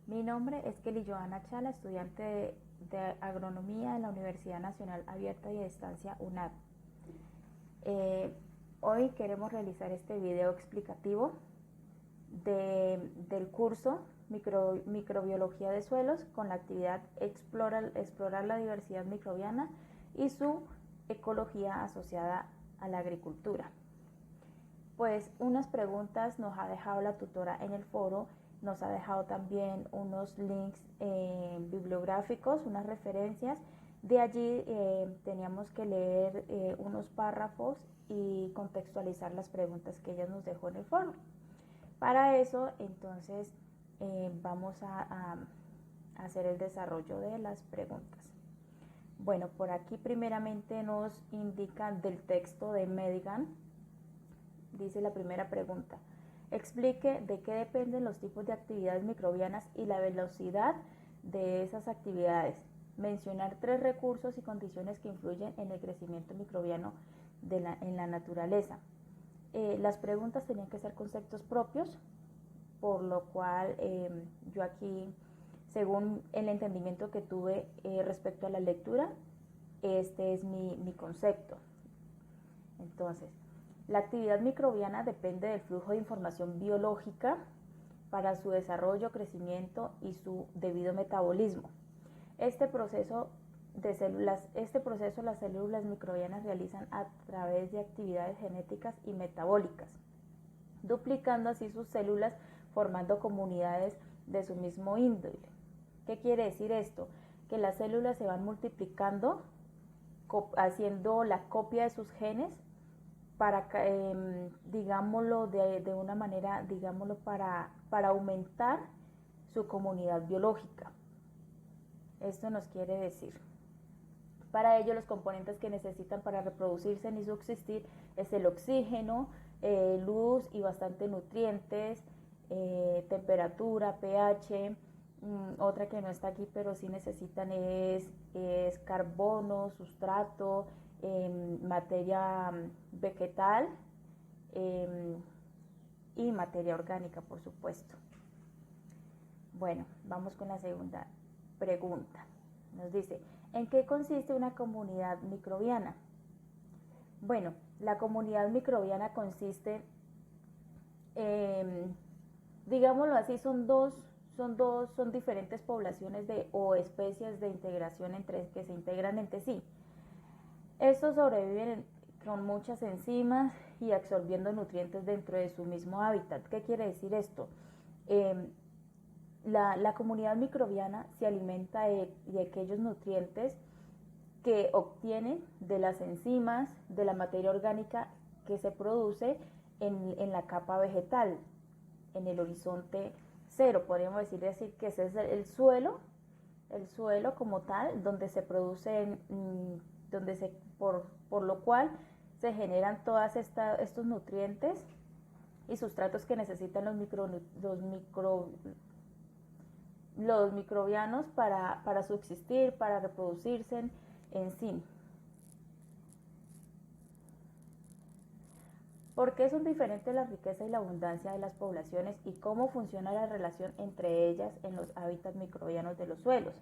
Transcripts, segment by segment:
Mi nombre es Kelly Joana Chala, estudiante de Agronomía en la Universidad Nacional Abierta y a Distancia UNAD. Hoy queremos realizar este video explicativo del curso Microbiología de Suelos con la actividad explorar la diversidad microbiana y su ecología asociada a la agricultura. Pues unas preguntas nos ha dejado la tutora en el foro, nos ha dejado también unos links bibliográficos, unas referencias. De allí teníamos que leer unos párrafos y contextualizar las preguntas que ella nos dejó en el foro. Para eso, entonces, vamos a hacer el desarrollo de las preguntas. Bueno, por aquí primeramente nos indica del texto de Medigan. Dice la primera pregunta: explique de qué dependen los tipos de actividades microbianas y la velocidad de esas actividades. Mencionar 3 recursos y condiciones que influyen en el crecimiento microbiano en la naturaleza. Las preguntas tenían que ser conceptos propios, por lo cual yo aquí, según el entendimiento que tuve respecto a la lectura, este es mi concepto. Entonces, la actividad microbiana depende del flujo de información biológica para su desarrollo, crecimiento y su debido metabolismo. Este proceso las células microbianas realizan a través de actividades genéticas y metabólicas, duplicando así sus células, formando comunidades de su mismo índole. ¿Qué quiere decir esto? Que las células se van multiplicando, haciendo la copia de sus genes para, digámoslo de una manera, digámoslo para aumentar su comunidad biológica. Esto nos quiere decir: para ello, los componentes que necesitan para reproducirse y subsistir es el oxígeno, luz y bastante nutrientes, temperatura, pH. Otra que no está aquí pero sí necesitan es carbono, sustrato, materia vegetal y materia orgánica, por supuesto. Bueno, vamos con la segunda pregunta. Nos dice: ¿en qué consiste una comunidad microbiana? Bueno, la comunidad microbiana consiste, digámoslo así, son diferentes poblaciones o especies de integración que se integran entre sí. Estos sobreviven con muchas enzimas y absorbiendo nutrientes dentro de su mismo hábitat. ¿Qué quiere decir esto? La comunidad microbiana se alimenta de aquellos nutrientes que obtienen de las enzimas, de la materia orgánica que se produce en la capa vegetal, en el horizonte cero. Podríamos decir que ese es el suelo como tal, donde se producen, por lo cual se generan todos estos nutrientes y sustratos que necesitan los microbianos para subsistir, para reproducirse en sí. ¿Por qué son diferentes la riqueza y la abundancia de las poblaciones y cómo funciona la relación entre ellas en los hábitats microbianos de los suelos?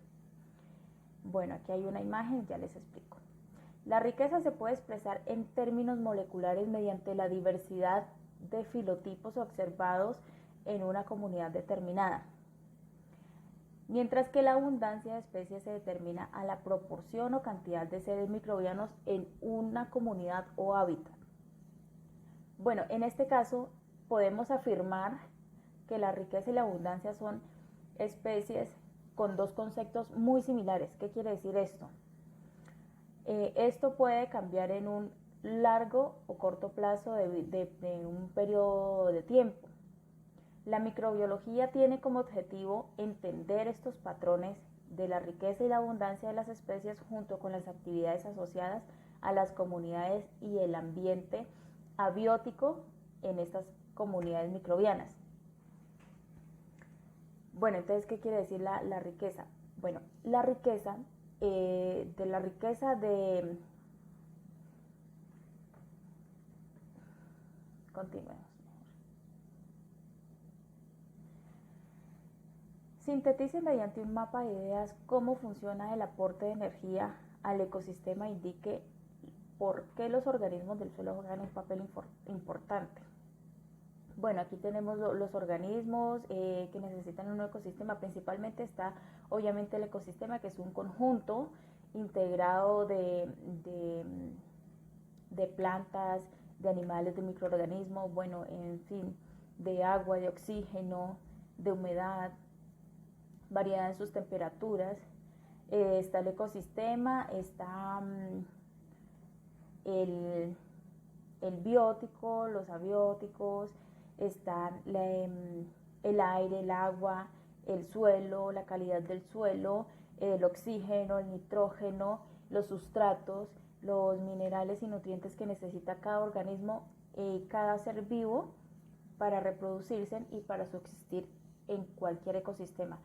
Bueno, aquí hay una imagen, ya les explico. La riqueza se puede expresar en términos moleculares mediante la diversidad de filotipos observados en una comunidad determinada, mientras que la abundancia de especies se determina a la proporción o cantidad de seres microbianos en una comunidad o hábitat. Bueno, en este caso podemos afirmar que la riqueza y la abundancia son especies con dos conceptos muy similares. ¿Qué quiere decir esto? Esto puede cambiar en un largo o corto plazo de un periodo de tiempo. La microbiología tiene como objetivo entender estos patrones de la riqueza y la abundancia de las especies junto con las actividades asociadas a las comunidades y el ambiente abiótico en estas comunidades microbianas. Bueno, entonces, ¿qué quiere decir la riqueza? Bueno, la riqueza, continuemos. Sintetice mediante un mapa de ideas cómo funciona el aporte de energía al ecosistema e indique por qué los organismos del suelo juegan un papel importante. Bueno, aquí tenemos los organismos que necesitan un ecosistema. Principalmente está obviamente el ecosistema, que es un conjunto integrado de plantas, de animales, de microorganismos, bueno, en fin, de agua, de oxígeno, de humedad, variedad en sus temperaturas. Está el ecosistema, está el biótico, los abióticos, están el aire, el agua, el suelo, la calidad del suelo, el oxígeno, el nitrógeno, los sustratos, los minerales y nutrientes que necesita cada organismo, cada ser vivo para reproducirse y para subsistir en cualquier ecosistema.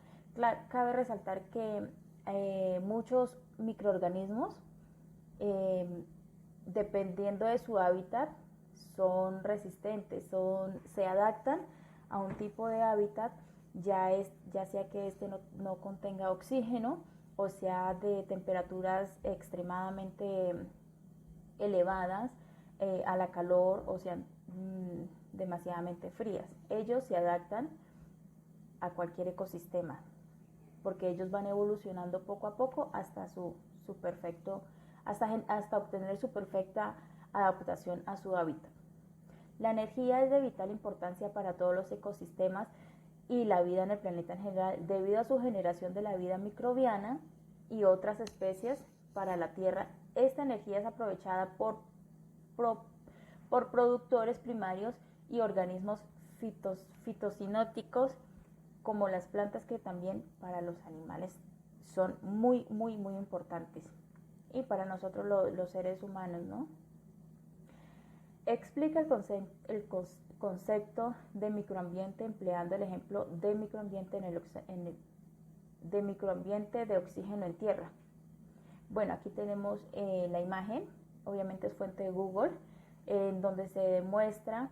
Cabe resaltar que muchos microorganismos, dependiendo de su hábitat, son resistentes, se adaptan a un tipo de hábitat, ya sea que este no contenga oxígeno, o sea de temperaturas extremadamente elevadas, a la calor, o sea demasiadamente frías. Ellos se adaptan a cualquier ecosistema, porque ellos van evolucionando poco a poco hasta hasta obtener su perfecta adaptación a su hábitat. La energía es de vital importancia para todos los ecosistemas y la vida en el planeta en general, debido a su generación de la vida microbiana y otras especies para la Tierra. Esta energía es aprovechada por productores primarios y organismos fitosinóticos, como las plantas, que también para los animales son muy importantes, y para nosotros los seres humanos, ¿no? Explica el concepto de microambiente empleando el ejemplo de microambiente de microambiente de oxígeno en tierra. Bueno, aquí tenemos la imagen, obviamente es fuente de Google, en donde se demuestra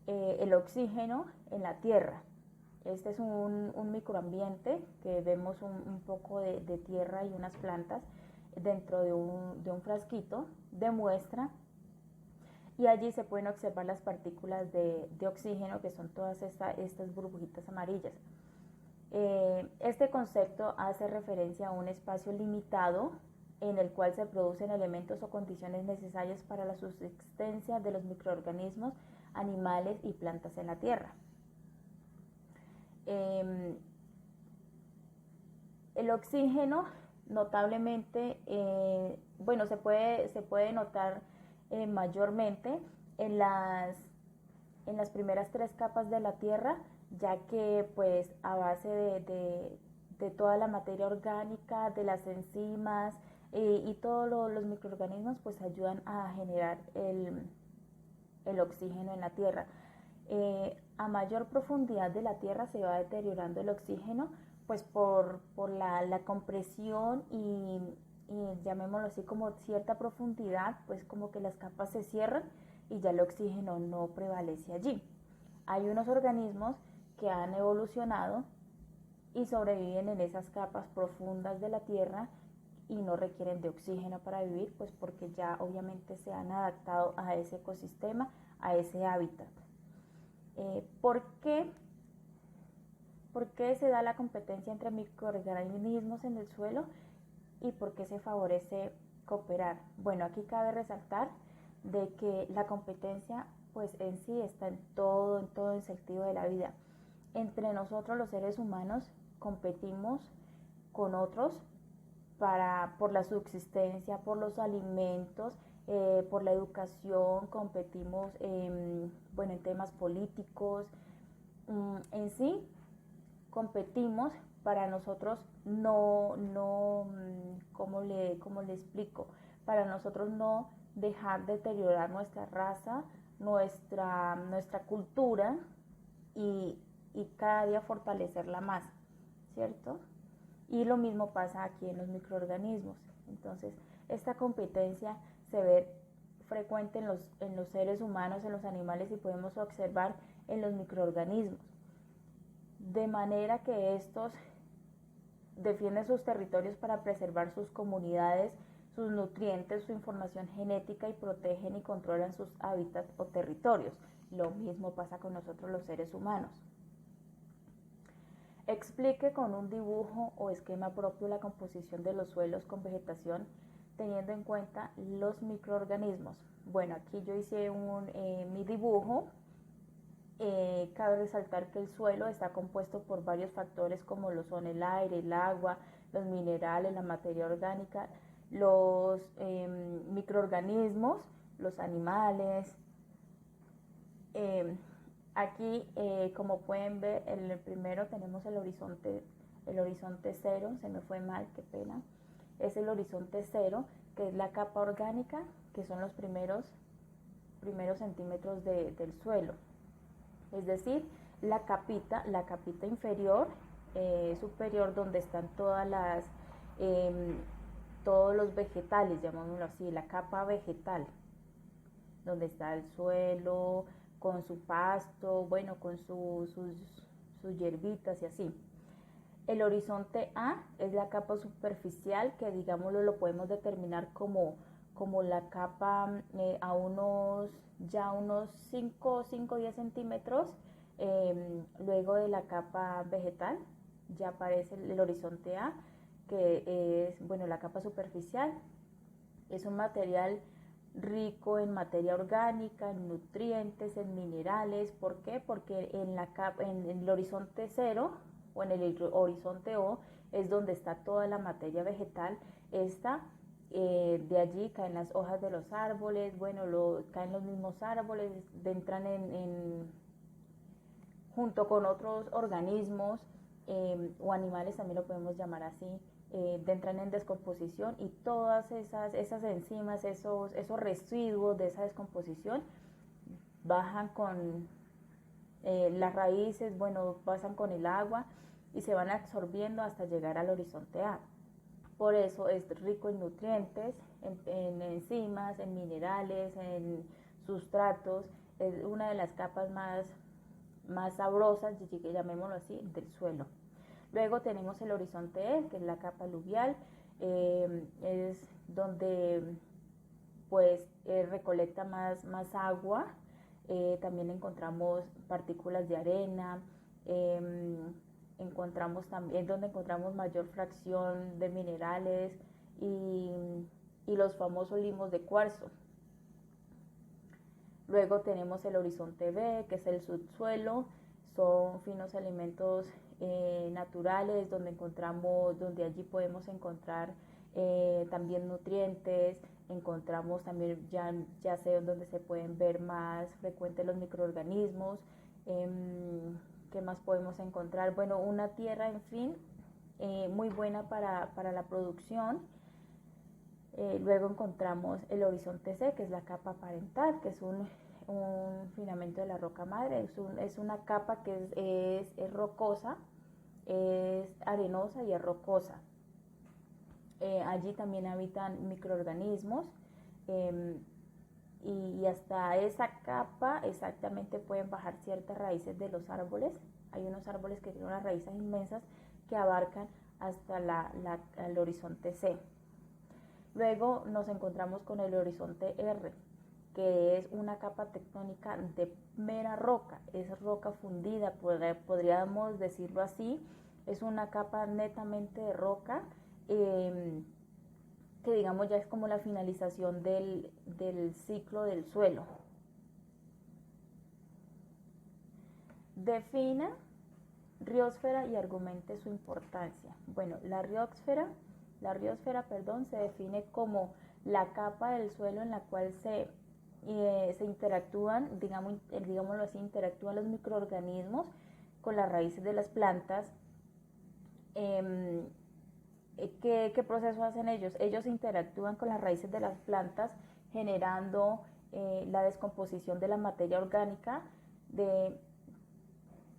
el oxígeno en la tierra. Este es un microambiente que vemos un poco de tierra y unas plantas dentro de un frasquito de muestra, y allí se pueden observar las partículas de oxígeno, que son todas estas burbujitas amarillas. Este concepto hace referencia a un espacio limitado en el cual se producen elementos o condiciones necesarias para la subsistencia de los microorganismos, animales y plantas en la tierra. El oxígeno, notablemente, bueno, se puede notar mayormente en las primeras 3 capas de la tierra, ya que pues a base de toda la materia orgánica, de las enzimas y todos los microorganismos, pues ayudan a generar el oxígeno en la tierra. A mayor profundidad de la tierra se va deteriorando el oxígeno, pues por la compresión y llamémoslo así, como cierta profundidad, pues como que las capas se cierran y ya el oxígeno no prevalece allí. Hay unos organismos que han evolucionado y sobreviven en esas capas profundas de la tierra y no requieren de oxígeno para vivir, pues porque ya obviamente se han adaptado a ese ecosistema, a ese hábitat. ¿Por qué se da la competencia entre microorganismos en el suelo y por qué se favorece cooperar? Bueno, aquí cabe resaltar de que la competencia pues en sí está en todo el sentido de la vida. Entre nosotros los seres humanos competimos con otros por la subsistencia, por los alimentos, por la educación, competimos en temas políticos. En sí competimos para nosotros ¿cómo le explico? Para nosotros no dejar deteriorar nuestra raza, nuestra cultura, y cada día fortalecerla más, ¿cierto? Y lo mismo pasa aquí en los microorganismos. Entonces, esta competencia se ve frecuente en los seres humanos, en los animales, y podemos observar en los microorganismos. De manera que estos defienden sus territorios para preservar sus comunidades, sus nutrientes, su información genética y protegen y controlan sus hábitats o territorios. Lo mismo pasa con nosotros los seres humanos. Explique con un dibujo o esquema propio la composición de los suelos con vegetación teniendo en cuenta los microorganismos. Bueno, aquí yo hice mi dibujo. Cabe resaltar que el suelo está compuesto por varios factores como lo son el aire, el agua, los minerales, la materia orgánica, los microorganismos, los animales. Aquí, como pueden ver, en el primero tenemos el horizonte cero, se me fue mal, qué pena. Es el horizonte cero, que es la capa orgánica, que son los primeros centímetros del suelo. Es decir, la capita inferior, superior, donde están todos los vegetales, llamémoslo así, la capa vegetal, donde está el suelo con su pasto, bueno, con sus hierbitas y así. El horizonte A es la capa superficial, que digámoslo lo podemos determinar como la capa a unos 5 o 10 centímetros. Luego de la capa vegetal ya aparece el horizonte A, que es, bueno, la capa superficial. Es un material rico en materia orgánica, en nutrientes, en minerales. ¿Por qué? Porque en el horizonte cero o en el horizonte O es donde está toda la materia vegetal. De allí caen las hojas de los árboles, bueno, caen los mismos árboles, entran junto con otros organismos o animales, también lo podemos llamar así, entran en descomposición, y todas esas enzimas, esos residuos de esa descomposición bajan con las raíces, bueno, pasan con el agua y se van absorbiendo hasta llegar al horizonte A. Por eso es rico en nutrientes, en enzimas, en minerales, en sustratos. Es una de las capas más sabrosas, llamémoslo así, del suelo. Luego tenemos el horizonte E, que es la capa aluvial. Es donde pues recolecta más agua. También encontramos partículas de arena. Encontramos también donde encontramos mayor fracción de minerales y los famosos limos de cuarzo. Luego tenemos el horizonte B, que es el subsuelo. Son finos elementos naturales donde allí podemos encontrar también nutrientes. Encontramos también ya sé donde se pueden ver más frecuentes los microorganismos. ¿Qué más podemos encontrar? Bueno, una tierra, en fin, muy buena para la producción. Luego encontramos el horizonte C, que es la capa parental, que es un filamento de la roca madre. Es una capa que es rocosa, es arenosa y es rocosa. Allí también habitan microorganismos. Y hasta esa capa exactamente pueden bajar ciertas raíces de los árboles. Hay unos árboles que tienen unas raíces inmensas que abarcan hasta el horizonte C. Luego nos encontramos con el horizonte R, que es una capa tectónica de mera roca, es roca fundida, podríamos decirlo así. Es una capa netamente de roca, que digamos ya es como la finalización del ciclo del suelo. Defina riosfera y argumente su importancia. Bueno, la riosfera, se define como la capa del suelo en la cual se interactúan, digámoslo así, interactúan los microorganismos con las raíces de las plantas. ¿Qué proceso hacen ellos? Ellos interactúan con las raíces de las plantas generando la descomposición de la materia orgánica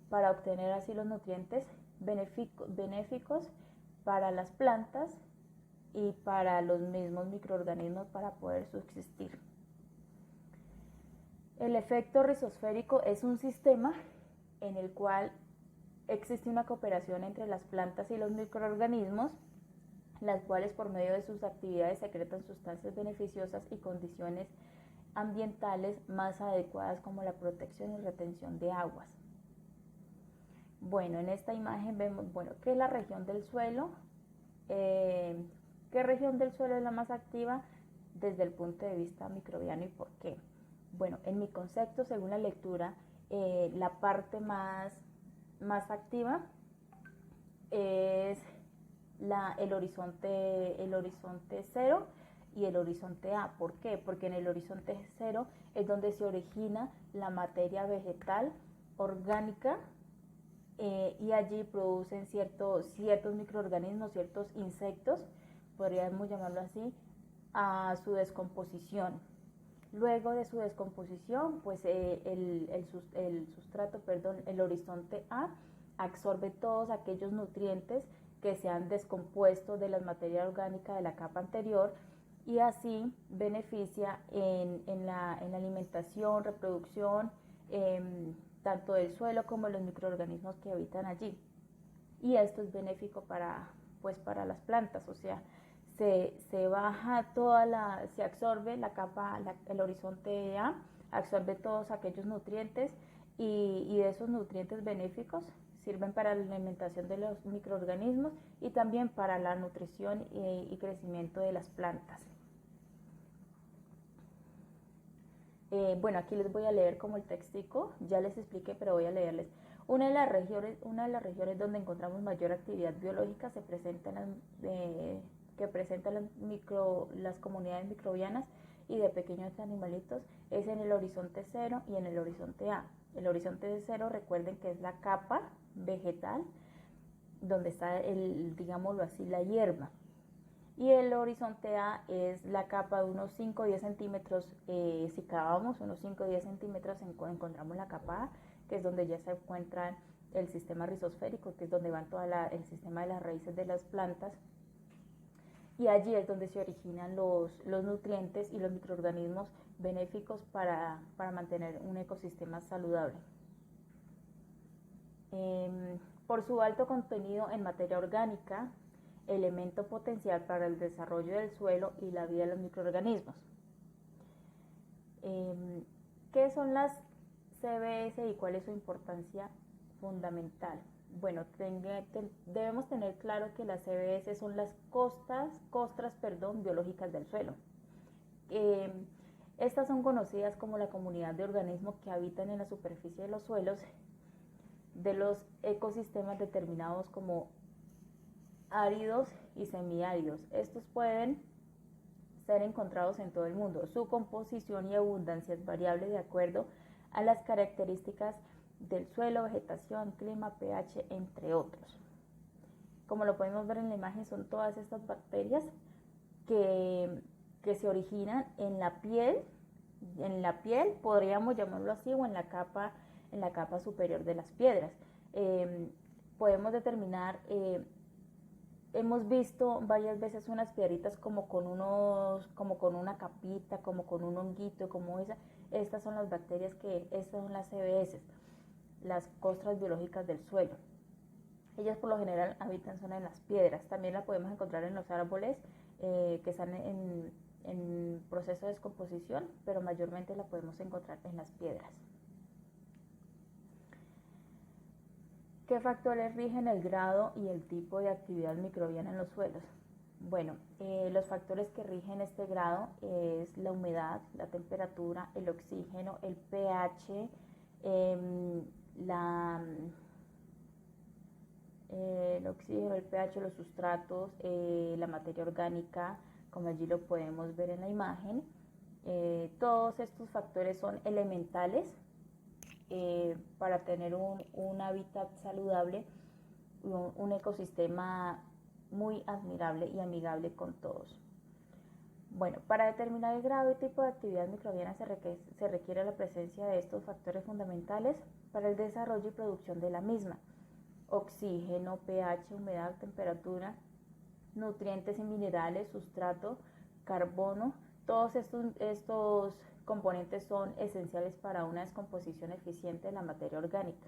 para obtener así los nutrientes benéficos para las plantas y para los mismos microorganismos para poder subsistir. El efecto rizosférico es un sistema en el cual existe una cooperación entre las plantas y los microorganismos, las cuales por medio de sus actividades secretan sustancias beneficiosas y condiciones ambientales más adecuadas como la protección y retención de aguas. Bueno, en esta imagen vemos, bueno, ¿qué es la región del suelo? ¿Qué región del suelo es la más activa desde el punto de vista microbiano y por qué? Bueno, en mi concepto, según la lectura, la parte más activa es el horizonte 0 y el horizonte A. ¿Por qué? Porque en el horizonte 0 es donde se origina la materia vegetal orgánica, y allí producen ciertos microorganismos, ciertos insectos, podríamos llamarlo así, a su descomposición. Luego de su descomposición, pues el sustrato, el horizonte A, absorbe todos aquellos nutrientes que se han descompuesto de la materia orgánica de la capa anterior, y así beneficia en la alimentación, reproducción, tanto del suelo como de los microorganismos que habitan allí. Y esto es benéfico para las plantas, o sea, se baja se absorbe la capa, el horizonte A, absorbe todos aquellos nutrientes, y de esos nutrientes benéficos sirven para la alimentación de los microorganismos y también para la nutrición y crecimiento de las plantas. Bueno, aquí les voy a leer como el textico, ya les expliqué, pero voy a leerles. Una de las regiones donde encontramos mayor actividad biológica que presentan las comunidades microbianas y de pequeños animalitos es en el horizonte 0 y en el horizonte A. El horizonte 0, recuerden que es la capa vegetal donde está, digámoslo así, la hierba. Y el horizonte A es la capa de unos 5 o 10 centímetros, si cavamos unos 5 o 10 centímetros encontramos la capa A, que es donde ya se encuentra el sistema rizosférico, que es donde van todo el sistema de las raíces de las plantas, y allí es donde se originan los nutrientes y los microorganismos benéficos para mantener un ecosistema saludable. Por su alto contenido en materia orgánica, elemento potencial para el desarrollo del suelo y la vida de los microorganismos. ¿Qué son las CBS y cuál es su importancia fundamental? Bueno, debemos tener claro que las CBS son las costras biológicas del suelo. Estas son conocidas como la comunidad de organismos que habitan en la superficie de los suelos de los ecosistemas determinados como áridos y semiáridos. Estos pueden ser encontrados en todo el mundo. Su composición y abundancia es variable de acuerdo a las características del suelo, vegetación, clima, pH, entre otros. Como lo podemos ver en la imagen, son todas estas bacterias que se originan en la piel, podríamos llamarlo así, o en la capa superior de las piedras. Podemos determinar, hemos visto varias veces unas piedritas como con una capita, como con un honguito, como esa. Estas son las bacterias estas son las CBS, las costras biológicas del suelo. Ellas por lo general habitan en las piedras. También la podemos encontrar en los árboles que están en proceso de descomposición, pero mayormente la podemos encontrar en las piedras. ¿Qué factores rigen el grado y el tipo de actividad microbiana en los suelos? Bueno, los factores que rigen este grado es la humedad, la temperatura, el oxígeno, el pH, el oxígeno, el pH, los sustratos, la materia orgánica, como allí lo podemos ver en la imagen. Todos estos factores son elementales para tener un hábitat saludable, un ecosistema muy admirable y amigable con todos. Bueno, para determinar el grado y tipo de actividad microbiana se requiere la presencia de estos factores fundamentales para el desarrollo y producción de la misma: oxígeno, pH, humedad, temperatura, nutrientes y minerales, sustrato, carbono. Todos estos componentes son esenciales para una descomposición eficiente de la materia orgánica.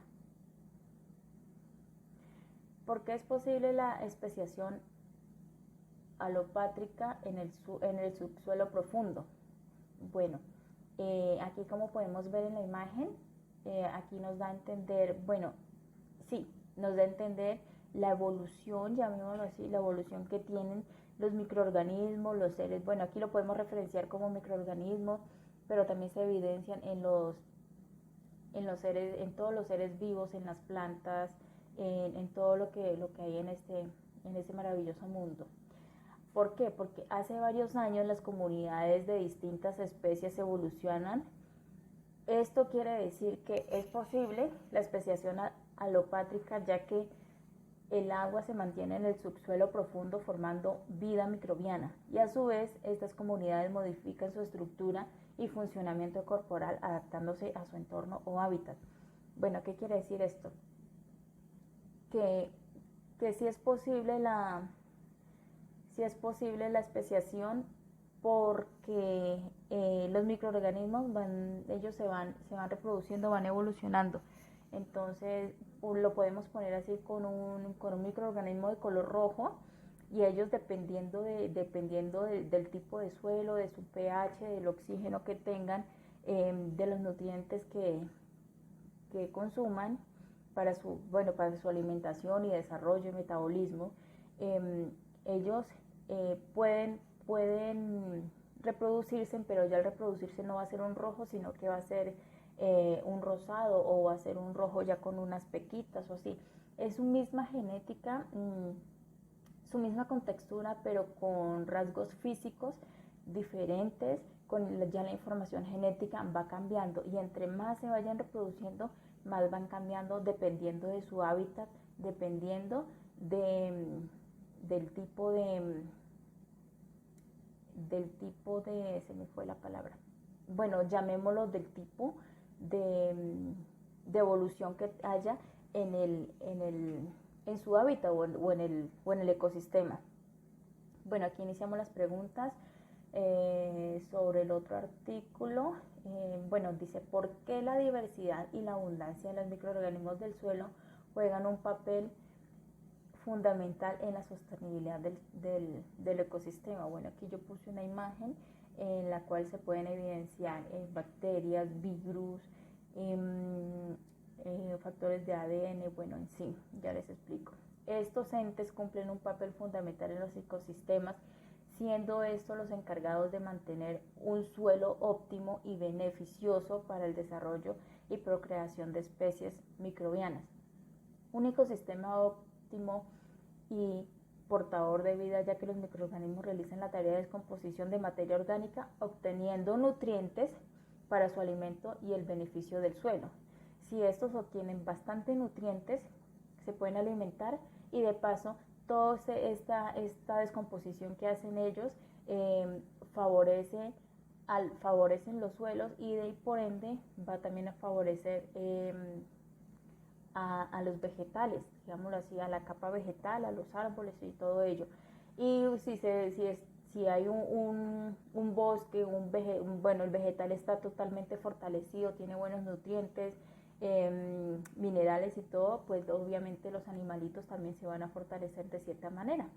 ¿Por qué es posible la especiación alopátrica en el subsuelo profundo? Bueno, aquí como podemos ver en la imagen, aquí nos da a entender, bueno, sí, nos da a entender la evolución, llamémoslo así, la evolución que tienen los microorganismos, los seres, bueno, aquí lo podemos referenciar como microorganismos, pero también se evidencian en los seres, en todos los seres vivos, en las plantas, en todo lo que hay en este maravilloso mundo. ¿Por qué? Porque hace varios años las comunidades de distintas especies evolucionan. Esto quiere decir que es posible la especiación alopátrica, ya que el agua se mantiene en el subsuelo profundo formando vida microbiana, y a su vez estas comunidades modifican su estructura y funcionamiento corporal adaptándose a su entorno o hábitat. Bueno, ¿qué quiere decir esto? Que sí es posible la especiación, porque los microorganismos ellos se van reproduciendo, van evolucionando. Entonces lo podemos poner así con un microorganismo de color rojo, y ellos dependiendo del tipo de suelo, de su pH, del oxígeno que tengan, de los nutrientes que consuman para su alimentación y desarrollo y metabolismo, ellos pueden reproducirse, pero ya al reproducirse no va a ser un rojo, sino que va a ser un rosado, o va a ser un rojo ya con unas pequitas o así. Es su misma genética, su misma contextura, pero con rasgos físicos diferentes. Ya la información genética va cambiando, y entre más se vayan reproduciendo, más van cambiando dependiendo de su hábitat, dependiendo del tipo de, se me fue la palabra, bueno, llamémoslo del tipo de evolución que haya en su hábitat o en el ecosistema. Bueno, aquí iniciamos las preguntas sobre el otro artículo. Bueno, dice, ¿por qué la diversidad y la abundancia de los microorganismos del suelo juegan un papel fundamental en la sostenibilidad del ecosistema? Bueno, aquí yo puse una imagen en la cual se pueden evidenciar bacterias, virus, factores de ADN, bueno, en sí, ya les explico. Estos entes cumplen un papel fundamental en los ecosistemas, siendo estos los encargados de mantener un suelo óptimo y beneficioso para el desarrollo y procreación de especies microbianas. Un ecosistema óptimo y portador de vida, ya que los microorganismos realizan la tarea de descomposición de materia orgánica, obteniendo nutrientes para su alimento y el beneficio del suelo. Si estos obtienen bastante nutrientes, se pueden alimentar, y de paso toda esta descomposición que hacen ellos favorecen los suelos, y por ende va también a favorecer a los vegetales, digámoslo así, a la capa vegetal, a los árboles y todo ello. Y si hay un bosque, el vegetal está totalmente fortalecido, tiene buenos nutrientes, minerales y todo, pues obviamente los animalitos también se van a fortalecer de cierta manera.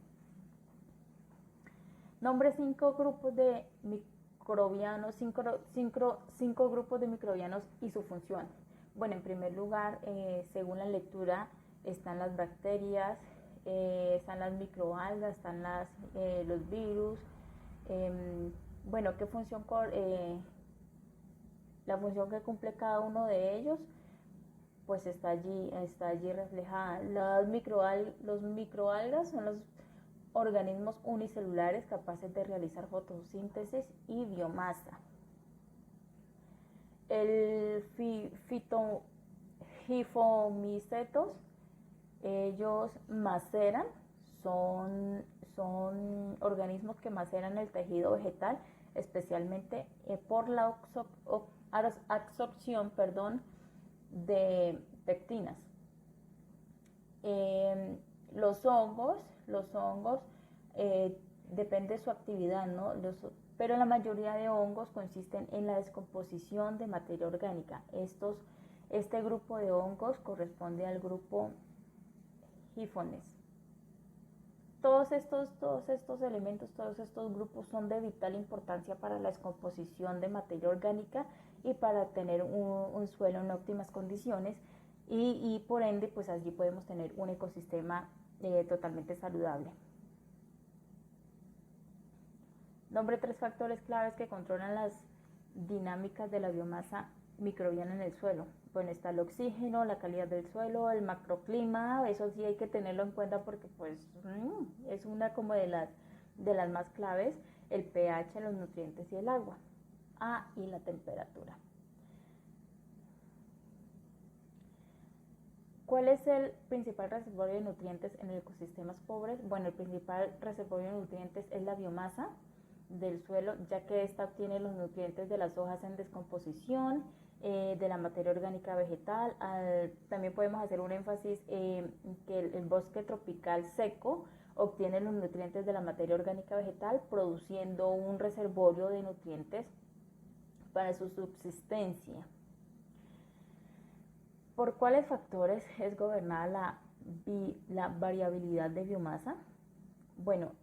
Nombre 5 grupos de microbianos, cinco grupos de microbianos y su función. Bueno, en primer lugar, según la lectura, están las bacterias, están las microalgas, están los virus. Bueno, ¿qué función? La función que cumple cada uno de ellos, pues está allí reflejada. Los microalgas son los organismos unicelulares capaces de realizar fotosíntesis y biomasa. El fifomicetos, ellos maceran, son organismos que maceran el tejido vegetal, especialmente por la absorción de pectinas. Los hongos depende de su actividad, ¿no? Pero la mayoría de hongos consisten en la descomposición de materia orgánica. Este grupo de hongos corresponde al grupo gifones. Todos estos elementos, todos estos grupos son de vital importancia para la descomposición de materia orgánica y para tener un suelo en óptimas condiciones y por ende pues allí podemos tener un ecosistema totalmente saludable. Nombre 3 factores claves que controlan las dinámicas de la biomasa microbiana en el suelo. Bueno, está el oxígeno, la calidad del suelo, el macroclima, eso sí hay que tenerlo en cuenta porque pues es una como de las más claves, el pH, los nutrientes y el agua. Y la temperatura. ¿Cuál es el principal reservorio de nutrientes en ecosistemas pobres? Bueno, el principal reservorio de nutrientes es la biomasa del suelo, ya que ésta obtiene los nutrientes de las hojas en descomposición, de la materia orgánica vegetal. También podemos hacer un énfasis que el bosque tropical seco obtiene los nutrientes de la materia orgánica vegetal, produciendo un reservorio de nutrientes para su subsistencia. ¿Por cuáles factores es gobernada la variabilidad de biomasa? Bueno,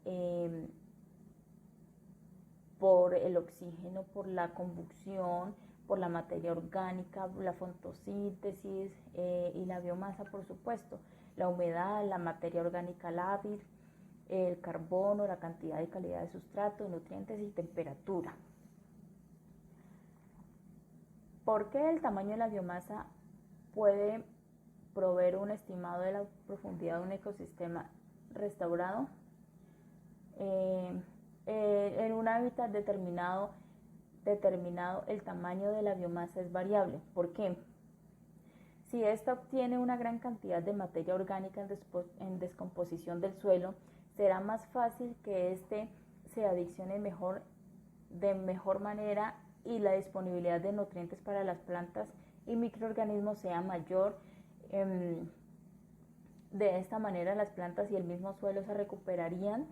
por el oxígeno, por la combustión, por la materia orgánica, la fotosíntesis y la biomasa, por supuesto, la humedad, la materia orgánica lábil, el carbono, la cantidad y calidad de sustrato, nutrientes y temperatura. ¿Por qué el tamaño de la biomasa puede proveer un estimado de la profundidad de un ecosistema restaurado? En un hábitat determinado, el tamaño de la biomasa es variable. ¿Por qué? Si ésta obtiene una gran cantidad de materia orgánica en descomposición del suelo, será más fácil que éste se adicione de mejor manera y la disponibilidad de nutrientes para las plantas y microorganismos sea mayor. De esta manera las plantas y el mismo suelo se recuperarían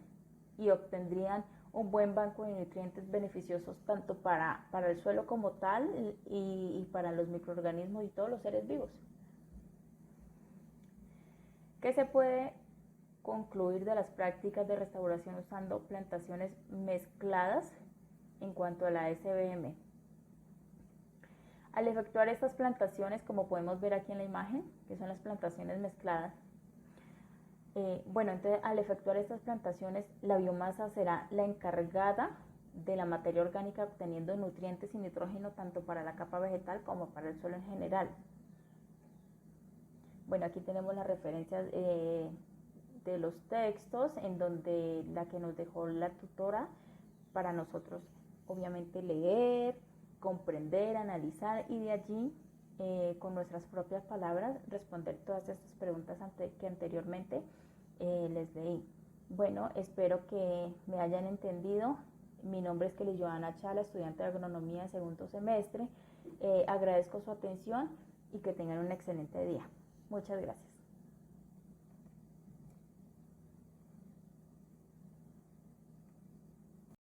y obtendrían un buen banco de nutrientes beneficiosos tanto para el suelo como tal y para los microorganismos y todos los seres vivos. ¿Qué se puede concluir de las prácticas de restauración usando plantaciones mezcladas en cuanto a la SBM? Al efectuar estas plantaciones, como podemos ver aquí en la imagen, que son las plantaciones mezcladas, entonces al efectuar estas plantaciones, la biomasa será la encargada de la materia orgánica obteniendo nutrientes y nitrógeno tanto para la capa vegetal como para el suelo en general. Bueno, aquí tenemos las referencias de los textos en donde la que nos dejó la tutora para nosotros obviamente leer, comprender, analizar y de allí con nuestras propias palabras responder todas estas preguntas que anteriormente les leí. Bueno, espero que me hayan entendido. Mi nombre es Kelly Joana Chala, estudiante de agronomía de segundo semestre. Agradezco su atención y que tengan un excelente día. Muchas gracias.